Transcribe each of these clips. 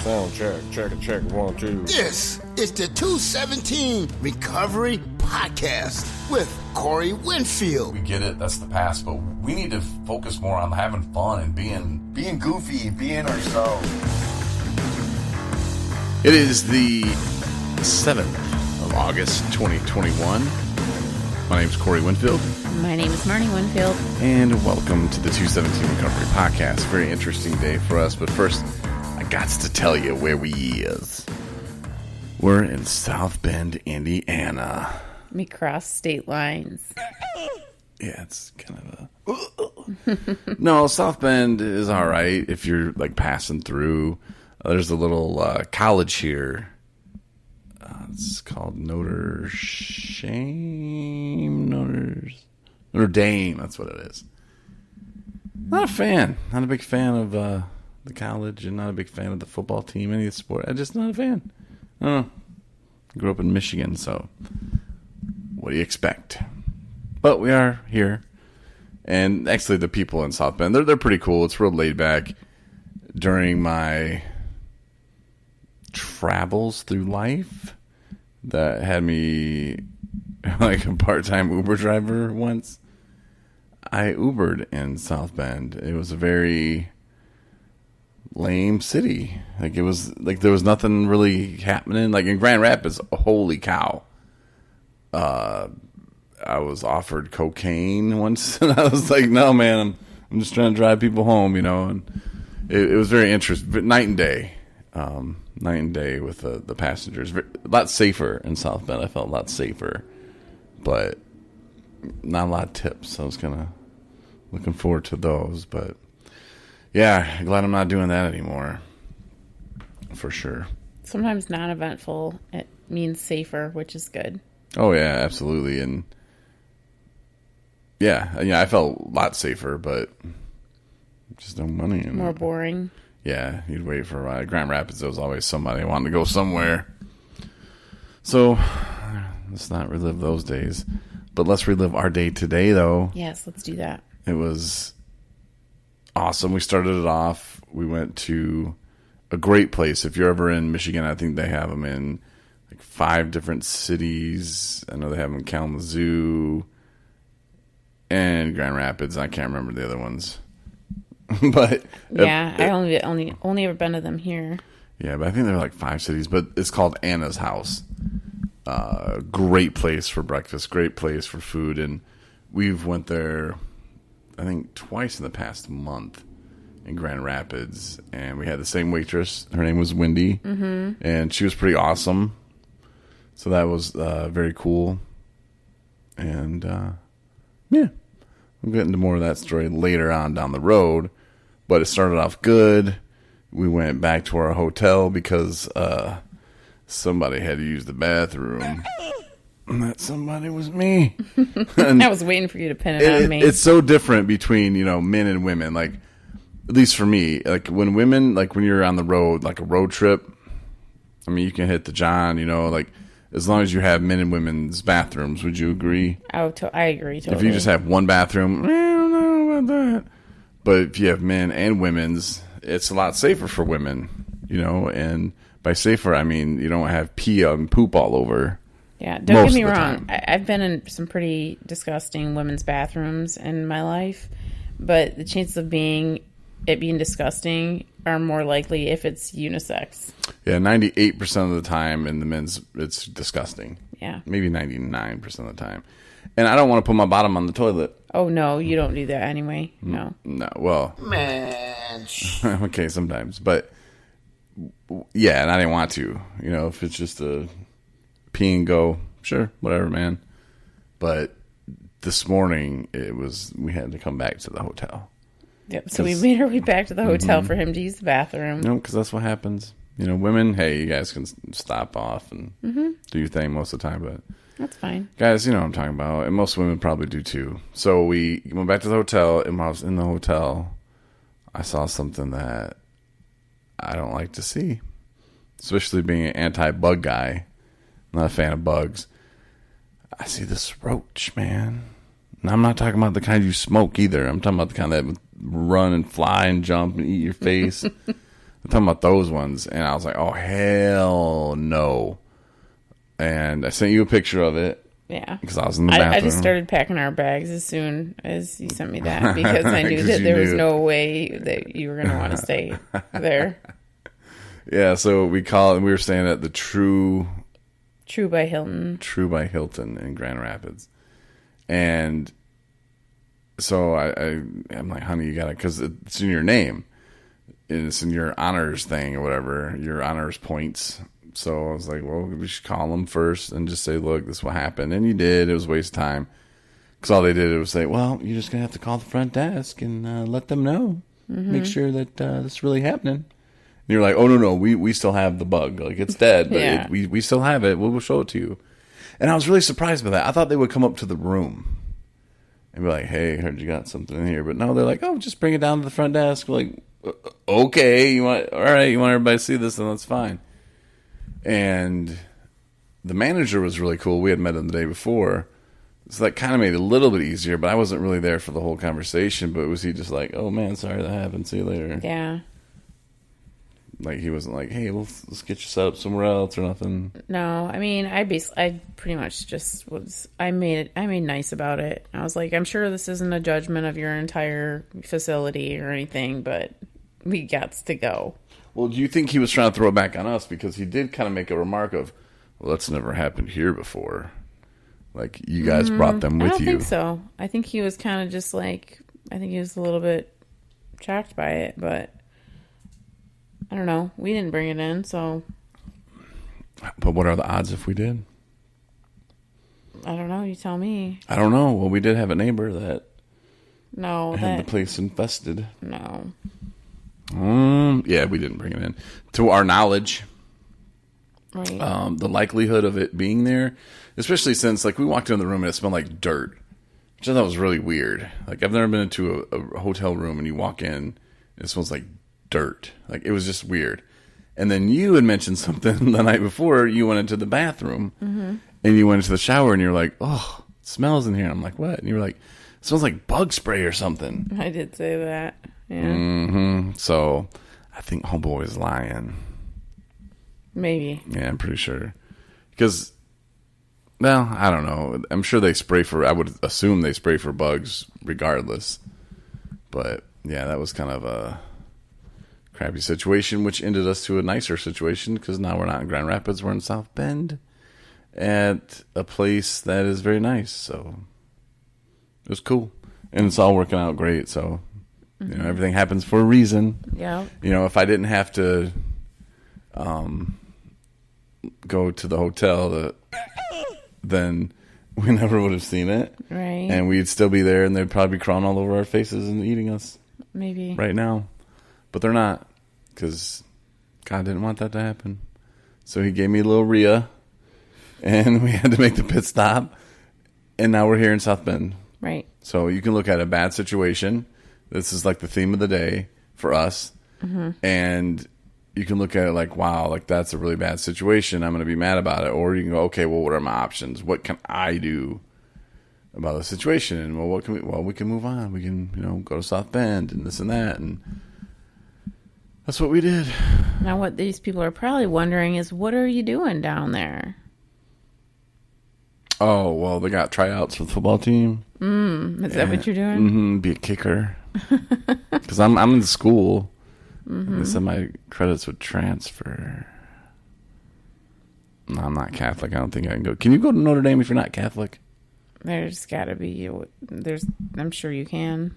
Sound check, 1, 2. This is the 217 Recovery Podcast with Corey Winfield. We get it, that's the past, but we need to focus more on having fun and being goofy, being ourselves. It is the 7th of August, 2021. My name is Corey Winfield. My name is Marney Winfield. And welcome to the 217 Recovery Podcast. Very interesting day for us, but first, I got to tell you where we is. We're in South Bend, Indiana. We cross state lines. Yeah, it's kind of a... No, South Bend is all right if you're like passing through. There's a little college here. It's called Notre Dame. That's what it is. Not a fan. Not a big fan of the college, and not a big fan of the football team, any of the sport. I'm just not a fan. I don't know. Grew up in Michigan, so what do you expect? But we are here, and actually the people in South Bend, they're pretty cool. It's real laid back. During my travels through life, that had me like a part-time Uber driver once. I Ubered in South Bend. It was a very lame city. Like, it was like there was nothing really happening. Like in Grand Rapids, holy cow. I was offered cocaine once, and I was like, no, man, I'm just trying to drive people home, you know. And it was very interesting, but night and day. Night and day with the passengers. A lot safer in South Bend. I felt a lot safer, but not a lot of tips. I was kind of looking forward to those, but yeah, glad I'm not doing that anymore, for sure. Sometimes non-eventful, it means safer, which is good. Oh yeah, absolutely. And yeah, I felt a lot safer, but just no money. More boring. Yeah, you'd wait for a ride. Grand Rapids, there was always somebody wanting to go somewhere. So, let's not relive those days. But let's relive our day today, though. Yes, let's do that. It was awesome. We started it off. We went to a great place. If you're ever in Michigan, I think they have them in like 5 different cities. I know they have them in Kalamazoo and Grand Rapids. I can't remember the other ones. But yeah, I only ever been to them here. Yeah, but I think there are like 5 cities. But it's called Anna's House. Great place for breakfast, great place for food, and we've went there, I think, twice in the past month in Grand Rapids, and we had the same waitress. Her name was Wendy, and she was pretty awesome. So that was very cool, and yeah. We'll get into more of that story later on down the road, but it started off good. We went back to our hotel because somebody had to use the bathroom. And that somebody was me. I was waiting for you to pin it on me. It's so different between, men and women. Like, at least for me, like when women, like when you're on the road, like a road trip, I mean, you can hit the John, like, as long as you have men and women's bathrooms, would you agree? Oh, I agree totally. If you just have one bathroom, I don't know about that. But if you have men and women's, it's a lot safer for women, and by safer, I mean you don't have pee and poop all over. Yeah, don't get me wrong. I've been in some pretty disgusting women's bathrooms in my life, but the chances of it being disgusting are more likely if it's unisex. Yeah, 98% of the time in the men's, it's disgusting. Yeah. Maybe 99% of the time. And I don't want to put my bottom on the toilet. Oh, no, you don't do that anyway. No. No, well. Man. Okay, sometimes. But, yeah, and I didn't want to. If it's just a pee and go, sure, whatever, man. But this morning, we had to come back to the hotel. Yep, so we made our way back to the hotel for him to use the bathroom. No, because that's what happens. Women, hey, you guys can stop off and do your thing most of the time, but that's fine. Guys, you know what I'm talking about, and most women probably do too. So we went back to the hotel, and when I was in the hotel, I saw something that I don't like to see, especially being an anti-bug guy. I'm not a fan of bugs. I see this roach, man. And I'm not talking about the kind you smoke either. I'm talking about the kind that would run and fly and jump and eat your face. They're talking about those ones. And I was like, oh, hell no. And I sent you a picture of it. Yeah. Because I was in the bathroom. I just started packing our bags as soon as you sent me that because I knew that there was no way that you were going to want to stay there. Yeah, so we were staying at the True by Hilton. True by Hilton in Grand Rapids. And so I'm like, honey, you got to, because it's in your name. It's in your honors thing or whatever, your honors points. So I was like, well, we should call them first and just say, look, this is what happened. And you did. It was a waste of time. Because all they did was say, well, you're just going to have to call the front desk and let them know. Mm-hmm. Make sure that this is really happening. And you're like, oh, no, we still have the bug. Like, it's dead, but we still have it. We'll show it to you. And I was really surprised by that. I thought they would come up to the room and be like, hey, heard you got something in here. But no, they're like, oh, just bring it down to the front desk. We're like, okay, you want everybody to see this, then that's fine. And the manager was really cool. We had met him the day before. So that kind of made it a little bit easier, but I wasn't really there for the whole conversation. But was he just like, oh, man, sorry that happened. See you later. Yeah. Like, he wasn't like, hey, let's get you set up somewhere else or nothing. No, I mean, I pretty much just I made nice about it. I was like, I'm sure this isn't a judgment of your entire facility or anything, but we got to go. Well, do you think he was trying to throw it back on us? Because he did kind of make a remark of, well, that's never happened here before. Like, you guys brought them with you. I don't think so. I think he was kind of just like, I think he was a little bit shocked by it, but I don't know. We didn't bring it in, so. But what are the odds if we did? I don't know. You tell me. I don't know. Well, we did have a neighbor that had the place infested. No. Yeah, we didn't bring it in. To our knowledge, right. The likelihood of it being there, especially since, like, we walked in the room and it smelled like dirt, which I thought was really weird. Like, I've never been into a hotel room and you walk in and it smells like dirt. Like, it was just weird. And then you had mentioned something the night before. You went into the bathroom and you went into the shower and you're like, oh, it smells in here. I'm like, what? And you were like, it smells like bug spray or something. I did say that. Yeah. Mm-hmm. So I think homeboy is lying. Maybe. Yeah, I'm pretty sure. Because, well, I don't know. I'm sure they spray I would assume they spray for bugs regardless. But, yeah, that was kind of a crappy situation, which ended us to a nicer situation because now we're not in Grand Rapids. We're in South Bend at a place that is very nice. So it was cool. And it's all working out great, so. You know, everything happens for a reason. Yeah. You know, if I didn't have to go to the hotel, then we never would have seen it. Right. And we'd still be there, and they'd probably be crawling all over our faces and eating us. Maybe. Right now. But they're not, because God didn't want that to happen. So he gave me a little Rhea, and we had to make the pit stop, and now we're here in South Bend. Right. So you can look at a bad situation. This is like the theme of the day for us. Mm-hmm. And you can look at it like, wow, like that's a really bad situation. I'm going to be mad about it. Or you can go, okay, well, what are my options? What can I do about the situation? And well, what can we? Well, we can move on. We can, go to South Bend and this and that. And that's what we did. Now, what these people are probably wondering is, what are you doing down there? Oh, well, they got tryouts for the football team. Is that what you're doing? Mm-hmm, be a kicker. Because I'm in school. Mm-hmm. They said my credits would transfer. No, I'm not Catholic. I don't think I can go. Can you go to Notre Dame if you're not Catholic? There's got to be. I'm sure you can.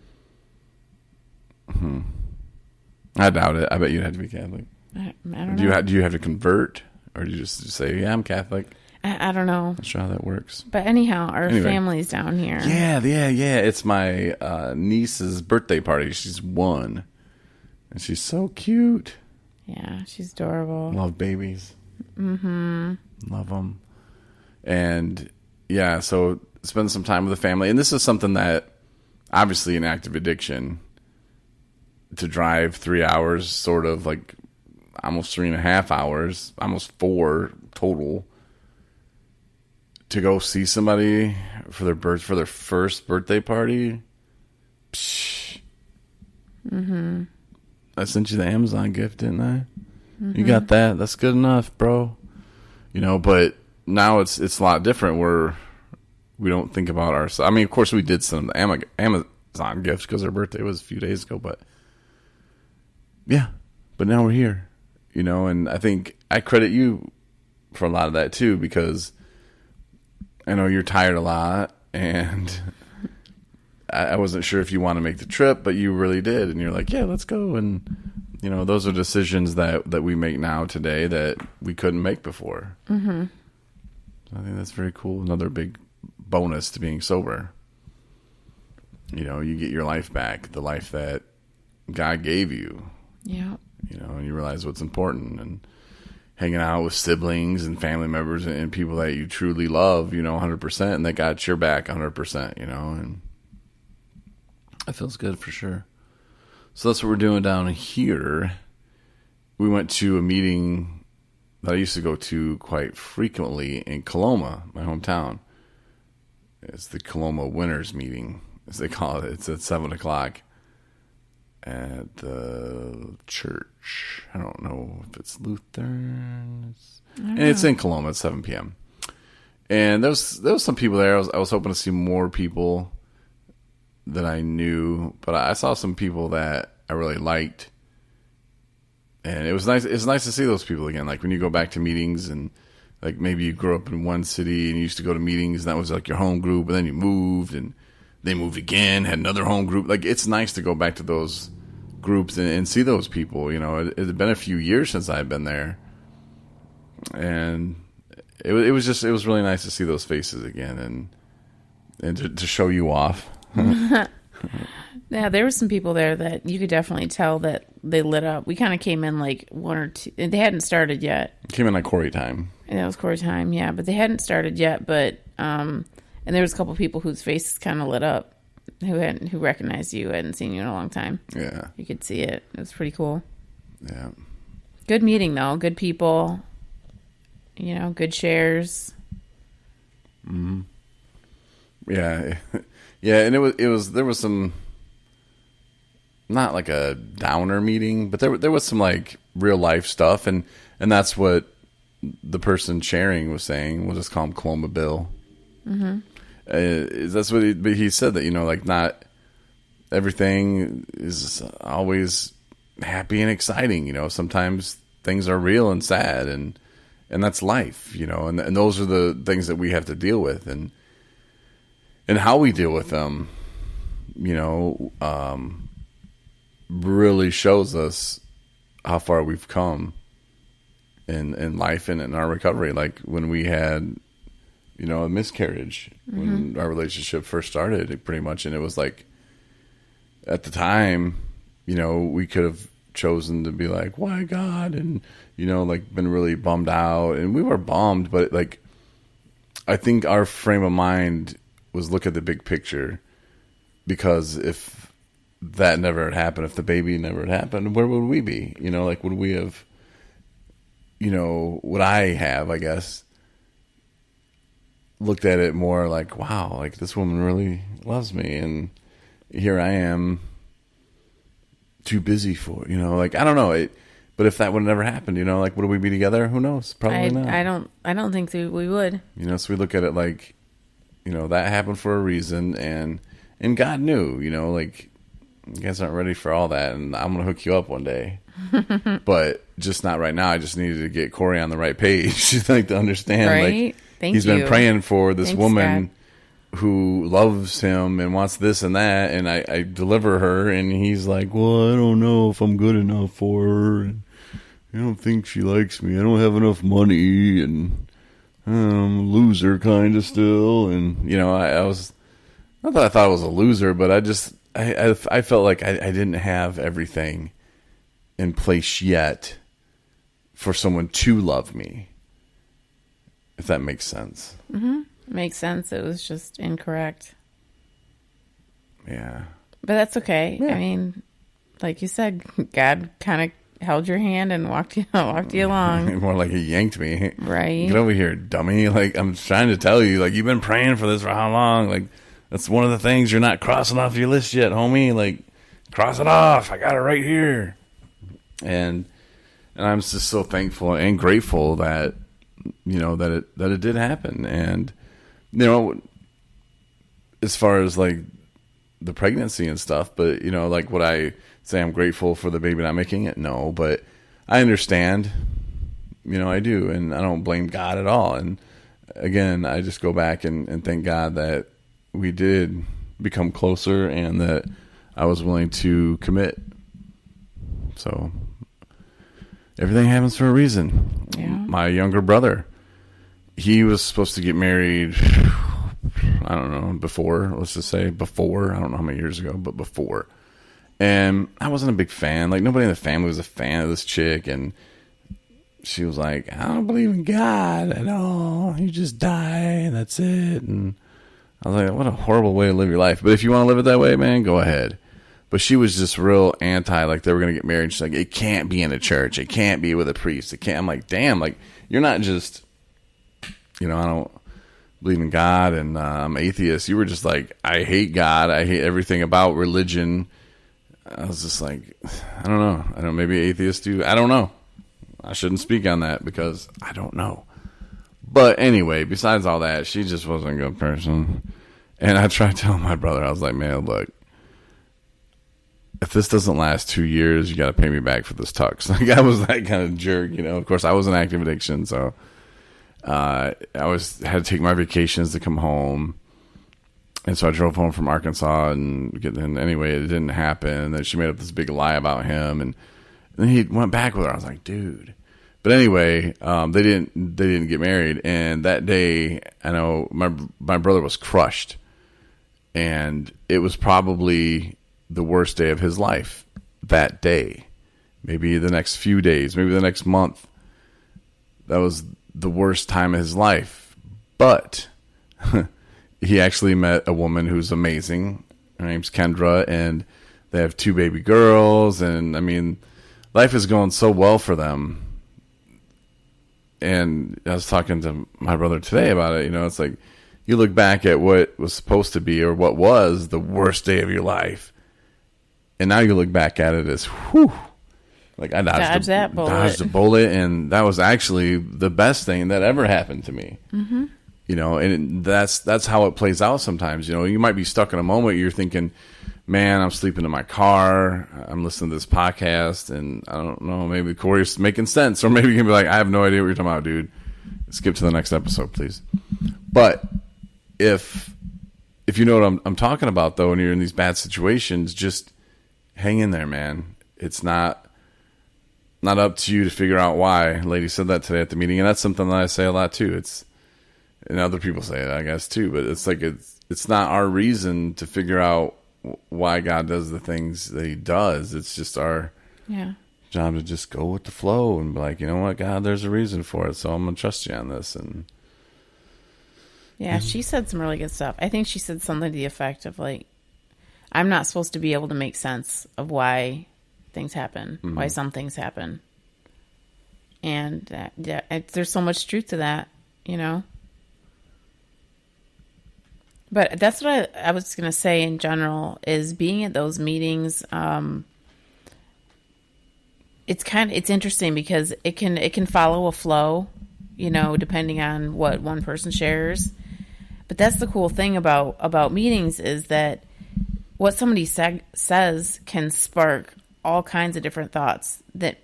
I doubt it. I bet you'd have to be Catholic. I don't know. Do you have to convert? Or do you just say, yeah, I'm Catholic? I don't know. Not sure how that works. But anyhow, our family's down here. Yeah. It's my niece's birthday party. She's 1. And she's so cute. Yeah, she's adorable. Love babies. Mm-hmm. Love them. And, yeah, so spend some time with the family. And this is something that, obviously, an active addiction, to drive 3 hours, sort of like almost 3.5 hours, almost 4 total, to go see somebody for their first birthday party. Psh. Mm-hmm. I sent you the Amazon gift, didn't I? You got that. That's good enough, bro. But now it's a lot different where we don't think about ourselves. I mean, of course, we did send them the Amazon gift because her birthday was a few days ago, but yeah. But now we're here, and I think I credit you for a lot of that too, because I know you're tired a lot, and I wasn't sure if you want to make the trip, but you really did, and you're like, yeah, let's go. And those are decisions that we make now today that we couldn't make before. Mm-hmm. I think that's very cool. Another big bonus to being sober. You get your life back, the life that God gave you. Yeah. And you realize what's important, and hanging out with siblings and family members and people that you truly love, 100%, and that got your back 100%, and that feels good for sure. So that's what we're doing down here. We went to a meeting that I used to go to quite frequently in Coloma, my hometown. It's the Coloma Winners Meeting, as they call it. It's at 7 o'clock at the church. I don't know if it's Lutheran. And it's in Coloma at 7 p.m. And there was some people there. I was hoping to see more people that I knew, but I saw some people that I really liked, and it was nice. It's nice to see those people again. Like when you go back to meetings, and like maybe you grew up in one city and you used to go to meetings, and that was like your home group, and then you moved, and they moved again, had another home group. Like it's nice to go back to those groups and see those people. It had been a few years since I had been there, and it was really nice to see those faces again, and to show you off. Yeah, there were some people there that you could definitely tell that they lit up. We kind of came in like one or two. They hadn't started yet. Came in like Corey time. And that was Corey time, yeah. But they hadn't started yet. But and there was a couple people whose faces kind of lit up, who recognized you, hadn't seen you in a long time. Yeah, you could see it. It was pretty cool. Yeah. Good meeting though. Good people. Good shares. Mm-hmm. Yeah. Yeah, and there was some, not like a downer meeting, but there was some like real life stuff, and that's what the person sharing was saying. We'll just call him Coloma Bill. Mm-hmm. That's what he said, that like not everything is always happy and exciting. Sometimes things are real and sad, and that's life. And those are the things that we have to deal with, and how we deal with them, really shows us how far we've come in life and in our recovery. Like when we had, a miscarriage, when our relationship first started, pretty much. And it was like, at the time, we could have chosen to be like, why God? And, like been really bummed out. And we were bummed, but like, I think our frame of mind was look at the big picture, because if that never had happened, if the baby never had happened, where would we be? Like would we have, would I have, I guess, looked at it more like, wow, like this woman really loves me, and here I am too busy for, like, I don't know. But if that would have never happened, like, would we be together? Who knows? Probably not. I don't think that we would. So we look at it like, that happened for a reason, and God knew, like, you guys aren't ready for all that, and I'm going to hook you up one day. But just not right now. I just needed to get Corey on the right page, like, to understand, right? Like, he's been praying for this woman who loves him and wants this and that, and I deliver her, and he's like, well, I don't know if I'm good enough for her, and I don't think she likes me. I don't have enough money, and I'm a loser kind of still. And, I was, not that I thought I was a loser, but I felt like I didn't have everything in place yet for someone to love me, if that makes sense. Mm-hmm. Makes sense. It was just incorrect. Yeah. But that's okay. Yeah. I mean, like you said, God kind of held your hand and walked you along. More like he yanked me. Right. Get over here, dummy. Like, I'm trying to tell you, like, you've been praying for this for how long? Like, that's one of the things you're not crossing off your list yet, homie. Like, cross it off. I got it right here. And I'm just so thankful and grateful that, that it did happen. And, as far as like the pregnancy and stuff, but, like would I say I'm grateful for the baby not making it? No, but I understand, I do. And I don't blame God at all. And again, I just go back and thank God that we did become closer and that I was willing to commit. So everything happens for a reason. Yeah. My younger brother, he was supposed to get married, I don't know, before. Let's just say before. I don't know how many years ago, but before. And I wasn't a big fan. Like, nobody in the family was a fan of this chick. And she was like, I don't believe in God at all. You just die, and that's it. And I was like, what a horrible way to live your life. But if you want to live it that way, man, go ahead. But she was just real anti, like they were going to get married. She's like, it can't be in a church. It can't be with a priest. It can't. I'm like, damn, like, you're not just, I don't believe in God and I'm atheist. You were just like, I hate God. I hate everything about religion. I was just like, I don't know. Maybe atheists do. I don't know. I shouldn't speak on that because I don't know. But anyway, besides all that, she just wasn't a good person. And I tried telling my brother, I was like, man, look, if this doesn't last 2 years, you got to pay me back for this tux. Like, I was that kind of jerk, Of course, I was in active addiction, so I had to take my vacations to come home. And so I drove home from Arkansas, and anyway, it didn't happen. And then she made up this big lie about him, and then he went back with her. I was like, dude. But anyway, they didn't get married. And that day, I know my brother was crushed, and it was probably the worst day of his life that day. Maybe the next few days, maybe the next month. That was the worst time of his life. But he actually met a woman who's amazing. Her name's Kendra, and they have 2 baby girls. And I mean, life is going so well for them. And I was talking to my brother today about it. It's like you look back at what was supposed to be or what was the worst day of your life. And now you look back at it as, whew, like I dodged a bullet. And that was actually the best thing that ever happened to me. Mm-hmm. And that's how it plays out sometimes. You might be stuck in a moment. You're thinking, man, I'm sleeping in my car. I'm listening to this podcast, and I don't know, maybe Corey's making sense. Or maybe you can be like, I have no idea what you're talking about, dude. Skip to the next episode, please. But if you know what I'm talking about, though, and you're in these bad situations, just hang in there, man. It's not up to you to figure out why. Lady said that today at the meeting, and that's something that I say a lot, too. And other people say it, I guess, too. But it's like it's not our reason to figure out why God does the things that he does. It's just our job to just go with the flow and be like, you know what, God, there's a reason for it, so I'm going to trust you on this. And she said some really good stuff. I think she said something to the effect of like, I'm not supposed to be able to make sense of why things happen, why some things happen. And there's so much truth to that, But that's what I was going to say in general is being at those meetings. It's interesting because it can follow a flow, depending on what one person shares. But that's the cool thing about meetings is that what somebody says can spark all kinds of different thoughts that,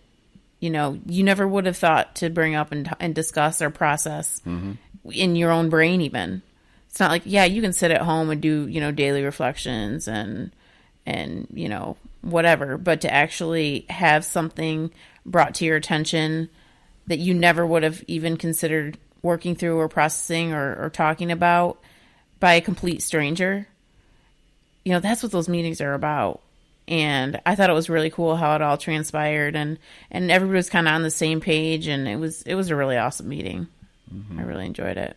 you never would have thought to bring up and discuss or process in your own brain even. It's not like, you can sit at home and do, daily reflections and whatever. But to actually have something brought to your attention that you never would have even considered working through or processing or talking about by a complete stranger, that's what those meetings are about. And I thought it was really cool how it all transpired and everybody was kind of on the same page. And it was a really awesome meeting. Mm-hmm. I really enjoyed it.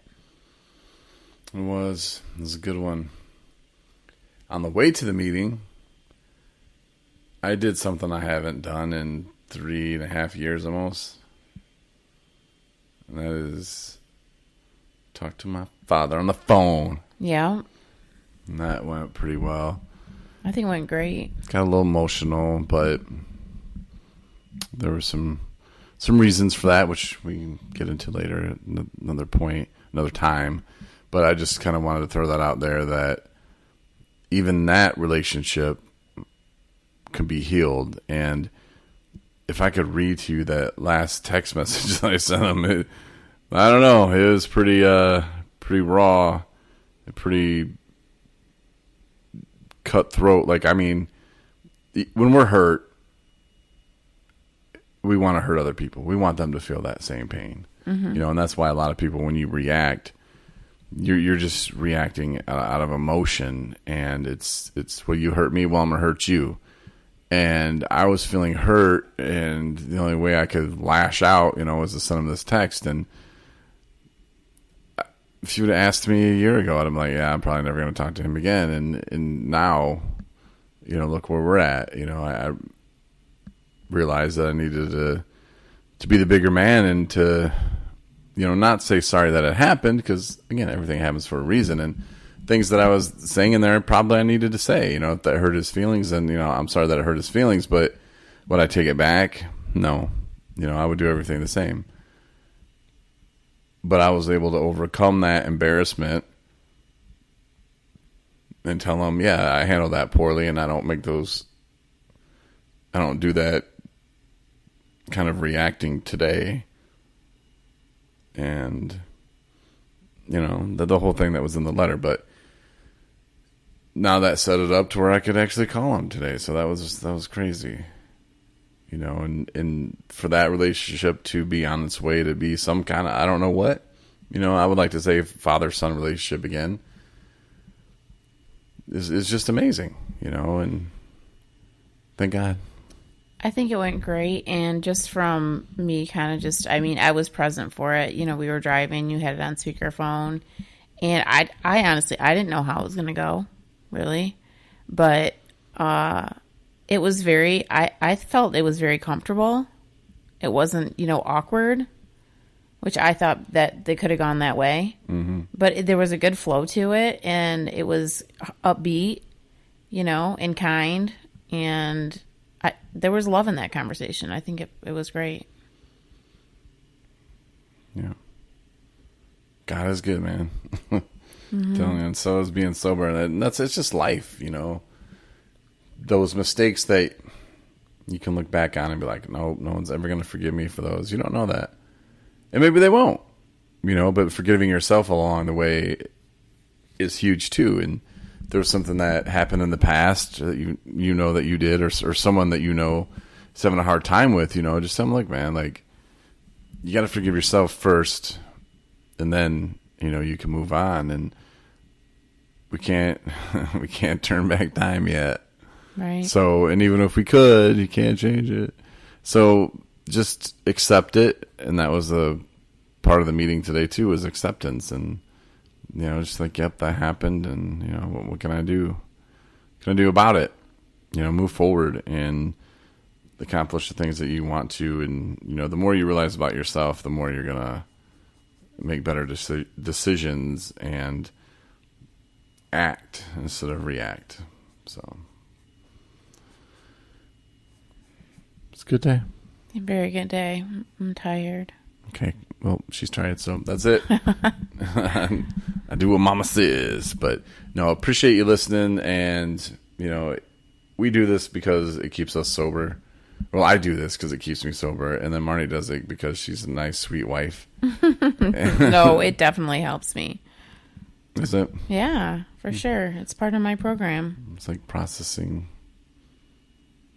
It was a good one. On the way to the meeting, I did something I haven't done in 3.5 years almost. And that is talk to my father on the phone. Yeah. And that went pretty well. I think it went great. Got a little emotional, but there were some reasons for that, which we can get into later at another point, another time. But I just kind of wanted to throw that out there, that even that relationship can be healed. And if I could read to you that last text message that I sent him, I don't know, it was pretty raw, pretty cutthroat. Like, I mean, when we're hurt, we want to hurt other people. We want them to feel that same pain, and that's why a lot of people, when you react, you're just reacting out of emotion, and it's well, you hurt me, well, I'm gonna hurt you. And I was feeling hurt, and the only way I could lash out, was to send him this text. And if you would have asked me a year ago, I'd be like, yeah, I'm probably never going to talk to him again. And now, look where we're at. I realized that I needed to be the bigger man, and to, not say sorry that it happened, because, again, everything happens for a reason. And things that I was saying in there, probably I needed to say, if that hurt his feelings, then, I'm sorry that it hurt his feelings, but would I take it back? No. I would do everything the same. But I was able to overcome that embarrassment and tell him, yeah, I handled that poorly, and I don't do that kind of reacting today. And, the whole thing that was in the letter. But now that set it up to where I could actually call him today. So that was crazy, and for that relationship to be on its way to be some kind of, I don't know what, I would like to say father-son relationship again is just amazing, and thank God. I think it went great. And just from me I was present for it. We were driving, you had it on speakerphone, and I honestly, I didn't know how it was going to go, really, but it was I felt it was very comfortable. It wasn't, awkward, which I thought that they could have gone that way. Mm-hmm. But there was a good flow to it, and it was upbeat, and kind, and there was love in that conversation. I think it was great. Yeah. God is good, man. Telling you, and so is being sober, and it's just life, Those mistakes that you can look back on and be like, no one's ever going to forgive me for those. You don't know that, and maybe they won't, But forgiving yourself along the way is huge too. And there was something that happened in the past that that you did, or someone that is having a hard time with, just something like, man, like, you got to forgive yourself first, and then you can move on. And we can't turn back time yet. Right. So, and even if we could, you can't change it. So just accept it. And that was a part of the meeting today too, was acceptance. And, just like, yep, that happened. And, what can I do? What can I do about it? Move forward and accomplish the things that you want to. And, the more you realize about yourself, the more you're going to make better decisions and act instead of react. So it's a good day. A very good day. I'm tired. Okay. Well, she's tired, so that's it. I do what Mama says. But no, appreciate you listening. And, we do this because it keeps us sober. Well, I do this because it keeps me sober. And then Marnie does it because she's a nice, sweet wife. No, it definitely helps me. Is it? Yeah, for sure. It's part of my program. It's like processing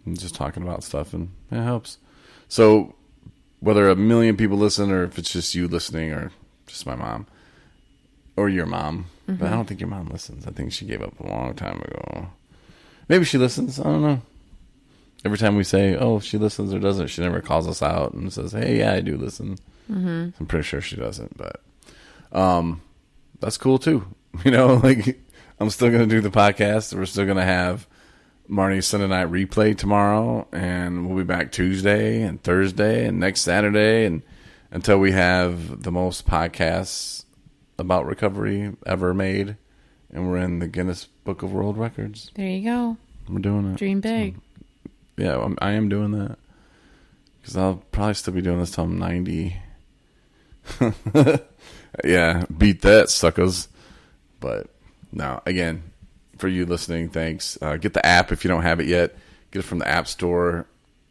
and just talking about stuff, and it helps. So whether 1 million people listen, or if it's just you listening, or just my mom or your mom, but I don't think your mom listens. I think she gave up a long time ago. Maybe she listens. I don't know. Every time we say, oh, she listens or doesn't, she never calls us out and says, hey, yeah, I do listen. Mm-hmm. I'm pretty sure she doesn't, but that's cool too. Like, I'm still going to do the podcast. We're still going to have Marnie's Sunday Night Replay tomorrow, and we'll be back Tuesday and Thursday and next Saturday, and until we have the most podcasts about recovery ever made, and we're in the Guinness Book of World Records. There you go. We're doing it. Dream big. So, yeah, I am doing that. because I'll probably still be doing this till I'm 90. Yeah, beat that, suckers. But no, again, for you listening, thanks. Get the app if you don't have it yet. Get it from the App Store.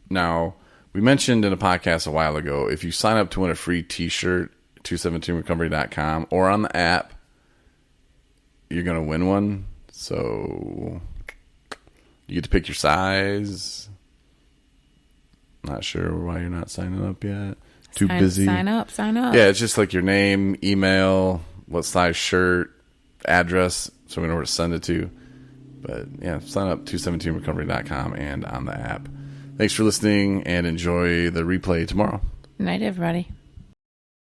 Now, we mentioned in a podcast a while ago, if you sign up to win a free t-shirt, 217recovery.com, or on the app, you're going to win one. So you get to pick your size. Not sure why you're not signing up yet. Too busy. Sign up. Yeah, it's just like your name, email, what size shirt, address, so we know where to send it to. But yeah, sign up 217recovery.com and on the app. Thanks for listening, and enjoy the replay tomorrow. Night, everybody.